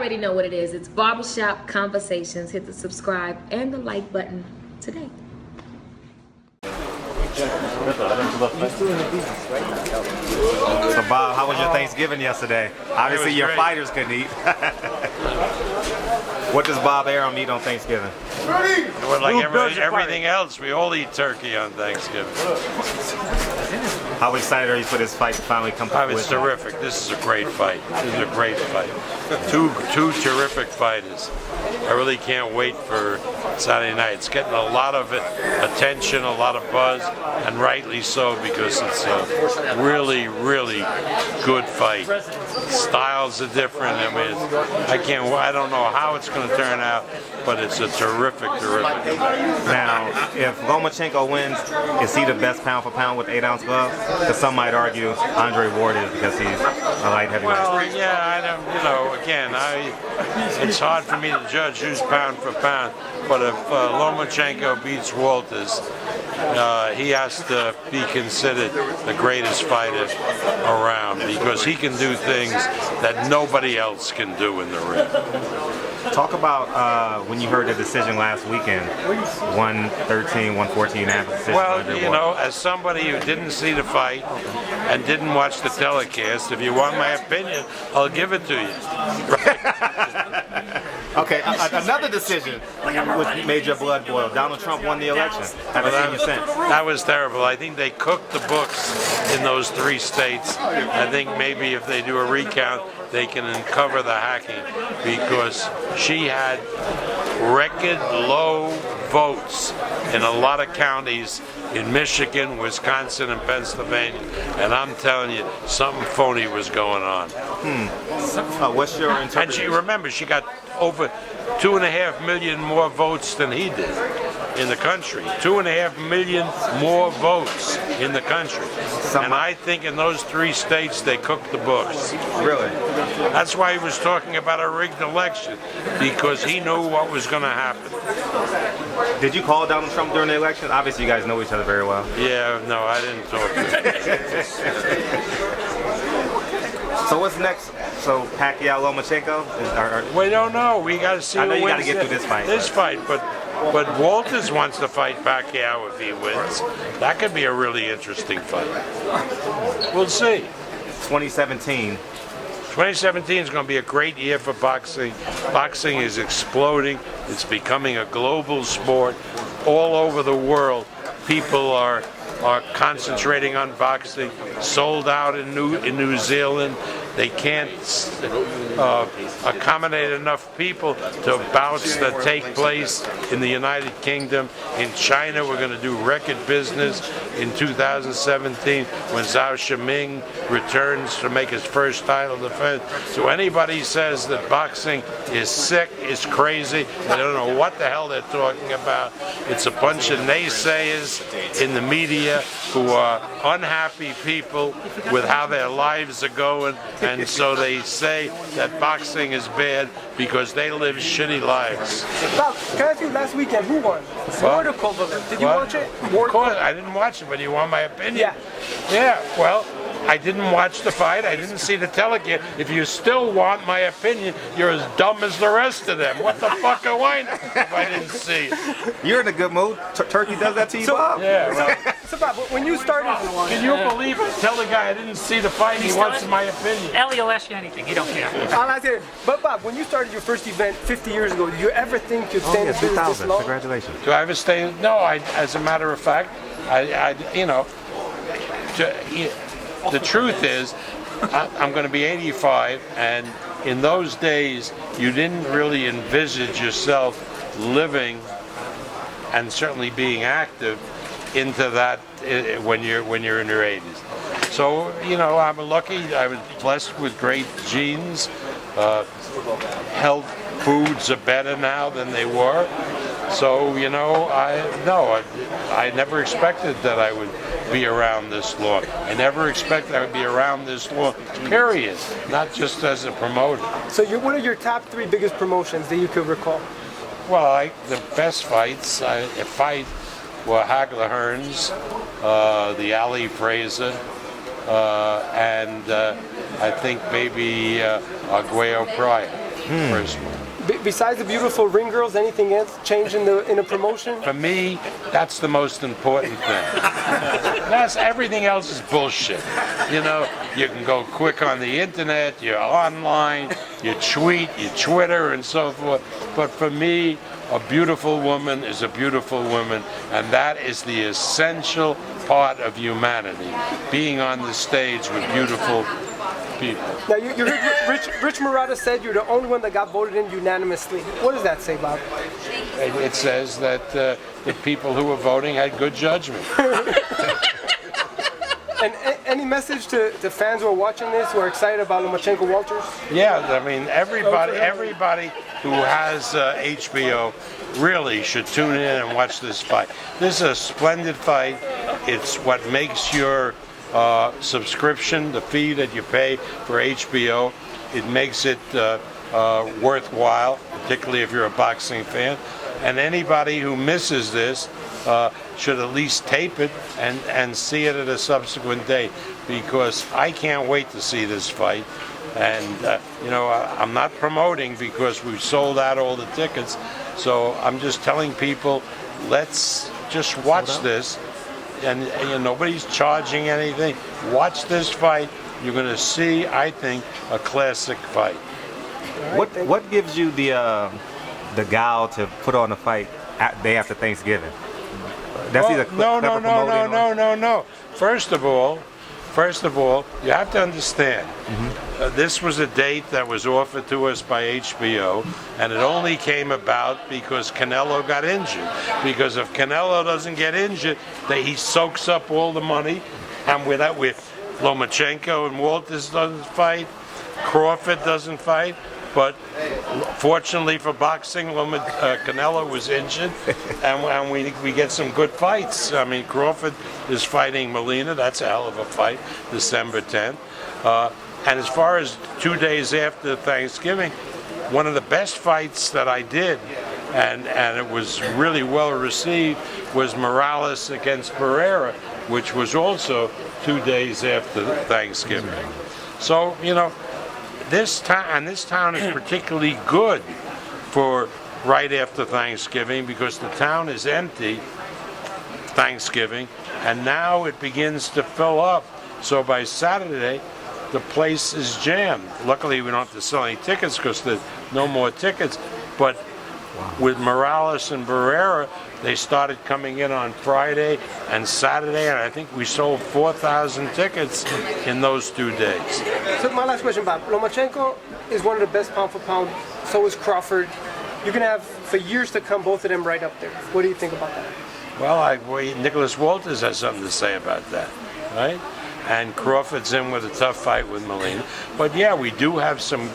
already know what it is. It's Barbershop Conversations. Hit the subscribe and the like button today. So Bob, how was your Thanksgiving yesterday? Obviously your fighters couldn't eat. What does Bob Arum eat on Thanksgiving? Well, like everything else, we all eat turkey on Thanksgiving. How excited are you for this fight to finally come to It's terrific. This is a great fight. This is a great fight. Two terrific fighters. I really can't wait for Saturday night. It's getting a lot of attention, a lot of buzz, and rightly so, because it's a really, really good fight. Styles are different. I mean, I don't know how it's going to turn out, but it's a terrific fight. Now, if Lomachenko wins, is he the best pound for pound with 8-ounce gloves? Because some might argue Andre Ward is because he's a light heavyweight. Well, yeah, I don't, again, it's hard for me to judge who's pound for pound, but if Lomachenko beats Walters, he has to be considered the greatest fighter around, because he can do things that nobody else can do in the ring. Talk about when you heard the decision last weekend, 113, 114 after the decision. Well, as somebody who didn't see the fight and didn't watch the telecast, if you want my opinion, I'll give it to you. Okay, another decision which made your blood boil. Donald Trump won the election. Haven't seen you since. That was terrible. I think they cooked the books in those 3 states. I think maybe if they do a recount, they can uncover the hacking, because she had record low votes in a lot of counties in Michigan, Wisconsin, and Pennsylvania. And I'm telling you, something phony was going on. What's your interpretation? And she got over 2.5 million more votes than he did in the country. 2.5 million more votes in the country. And I think in those 3 states they cooked the books. Really? That's why he was talking about a rigged election, because he knew what was going to happen. Did you call Donald Trump during the election? Obviously you guys know each other very well. Yeah, no, I didn't talk to him. So what's next? So Pacquiao, Lomachenko? We don't know. We got to see. I know who you got to wins get through this fight. But Walters wants to fight Pacquiao if he wins. That could be a really interesting fight. We'll see. 2017. 2017 is going to be a great year for boxing. Boxing is exploding. It's becoming a global sport. All over the world, people are concentrating on boxing. Sold out in New Zealand. They can't accommodate enough people to bouts that take place in the United Kingdom. In China, we're going to do record business in 2017 when Zhao Shiming returns to make his first title defense. So anybody says that boxing is sick, is crazy, they don't know what the hell they're talking about. It's a bunch of naysayers in the media who are unhappy people with how their lives are going, and so they say that boxing is bad because they live shitty lives. Bob, can I ask you, last weekend, who won? Ward or Kovalev? Did you watch it? Of course, I didn't watch it, but you want my opinion? Yeah. Yeah, well, I didn't watch the fight. I didn't see the telecast. If you still want my opinion, you're as dumb as the rest of them. What the fuck do I know if I didn't see it? You're in a good mood. Turkey does that to you, Bob? Yeah, right. So Bob, when you started... Can you believe it? Tell the guy I didn't see the fight, he wants my opinion. Ellie will ask you anything, he don't care. I'll ask you, but Bob, when you started your first event 50 years ago, did you ever think you'd stay in the business this long? Congratulations. Do I ever stay? No, as a matter of fact, the truth is, I'm going to be 85, and in those days, you didn't really envisage yourself living and certainly being active into that when you're in your 80s. So, I'm lucky. I was blessed with great genes. Health foods are better now than they were. So, I never expected that I would be around this long. I never expected I would be around this long, period, not just as a promoter. So what are your top 3 biggest promotions that you could recall? Well, the best fights were Hagler Hearns, the Ali Fraser, and I think maybe Arguello Pryor. First one. Besides the beautiful ring girls, anything else change in a promotion? For me, that's the most important thing. Everything else is bullshit. You know, you can go quick on the internet, you're online, you tweet, you Twitter, and so forth. But for me, a beautiful woman is a beautiful woman, and that is the essential part of humanity, being on the stage with beautiful people. Now, you heard Rich Murata said you're the only one that got voted in unanimously. What does that say, Bob? It says that the people who were voting had good judgment. And any message to fans who are watching this, who are excited about Lomachenko Walters? Yeah, I mean, everybody who has HBO really should tune in and watch this fight. This is a splendid fight. It's what makes your subscription, the fee that you pay for HBO, it makes it worthwhile, particularly if you're a boxing fan. And anybody who misses this should at least tape it and see it at a subsequent date, because I can't wait to see this fight. And you know, I'm not promoting because we've sold out all the tickets, so I'm just telling people, let's just watch this. And you know, nobody's charging anything. Watch this fight. You're going to see, I think, a classic fight. What gives you the gall to put on a fight day after Thanksgiving? That's either no. First of all, you have to understand, this was a date that was offered to us by HBO, and it only came about because Canelo got injured. Because if Canelo doesn't get injured, he soaks up all the money, and with Lomachenko and Walters doesn't fight, Crawford doesn't fight. But fortunately for boxing, Canelo was injured, and we get some good fights. I mean, Crawford is fighting Molina. That's a hell of a fight, December 10th. And as far as 2 days after Thanksgiving, one of the best fights that I did, and it was really well received, was Morales against Barrera, which was also 2 days after Thanksgiving. So, you know, this town is particularly good for right after Thanksgiving, because the town is empty Thanksgiving, and now it begins to fill up. So by Saturday, the place is jammed. Luckily, we don't have to sell any tickets because there's no more tickets. But with Morales and Barrera, they started coming in on Friday and Saturday, and I think we sold 4,000 tickets in those 2 days. So my last question, Bob. Lomachenko is one of the best pound for pound. So is Crawford. You're going to have, for years to come, both of them right up there. What do you think about that? Well, Nicholas Walters has something to say about that, right? And Crawford's in with a tough fight with Molina. But yeah, we do have some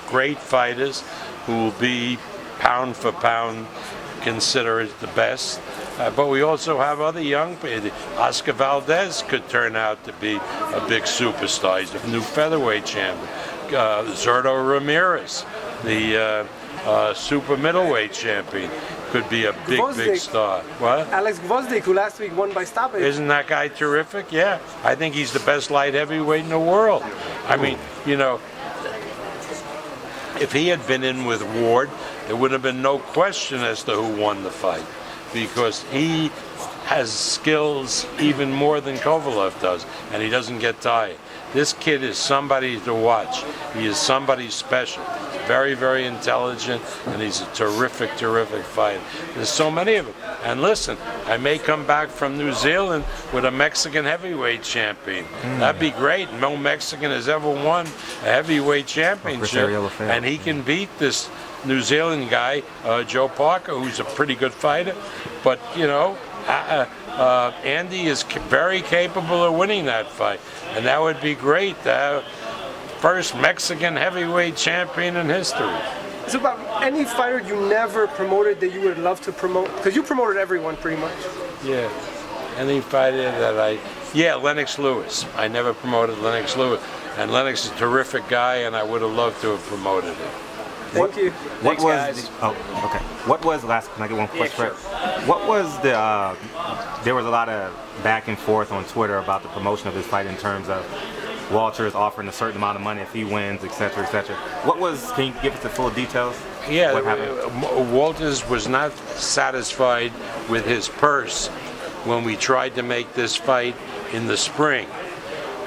great fighters who will be pound for pound considered the best. But we also have other young people. Oscar Valdez could turn out to be a big superstar. He's the new featherweight champion. Zurdo Ramirez, the super middleweight champion, could be a big star. What? Alex Gvozdyk, who last week won by stoppage. Isn't that guy terrific? Yeah. I think he's the best light heavyweight in the world. I mean, you know, if he had been in with Ward, there would have been no question as to who won the fight, because he has skills even more than Kovalev does, and he doesn't get tired. This kid is somebody to watch. He is somebody special. He's very, very intelligent, and he's a terrific fighter. There's so many of them. And listen, I may come back from New Zealand with a Mexican heavyweight champion. That'd be great. No Mexican has ever won a heavyweight championship, and he can beat this New Zealand guy, Joe Parker, who's a pretty good fighter. But, you know, Andy is very capable of winning that fight, and that would be great to have first Mexican heavyweight champion in history. So about any fighter you never promoted that you would love to promote, because you promoted everyone pretty much. Yeah, any fighter that Lennox Lewis. I never promoted Lennox Lewis, and Lennox is a terrific guy, and I would have loved to have promoted him. Thank you. What was? Okay. What was last? Can I get one question? What was the? There was a lot of back and forth on Twitter about the promotion of this fight in terms of Walter is offering a certain amount of money if he wins, etc., etc. Can you give us the full details? Yeah, What happened? Walters was not satisfied with his purse when we tried to make this fight in the spring.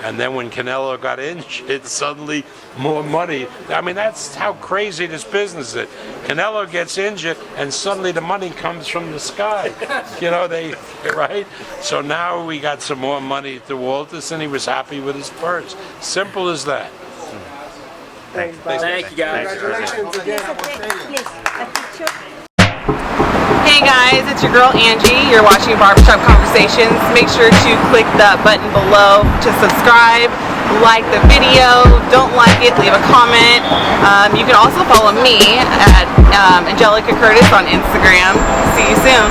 And then when Canelo got injured, suddenly more money. I mean, that's how crazy this business is. Canelo gets injured, and suddenly the money comes from the sky. You know, right? So now we got some more money to Walters, and he was happy with his purse. Simple as that. Thanks, Bob. Thank you, guys. Congratulations again. Hey guys, it's your girl Angie. You're watching Barbershop Conversations. Make sure to click that button below to subscribe, like the video. Don't like it, leave a comment. You can also follow me at Angelica Curtis on Instagram. See you soon.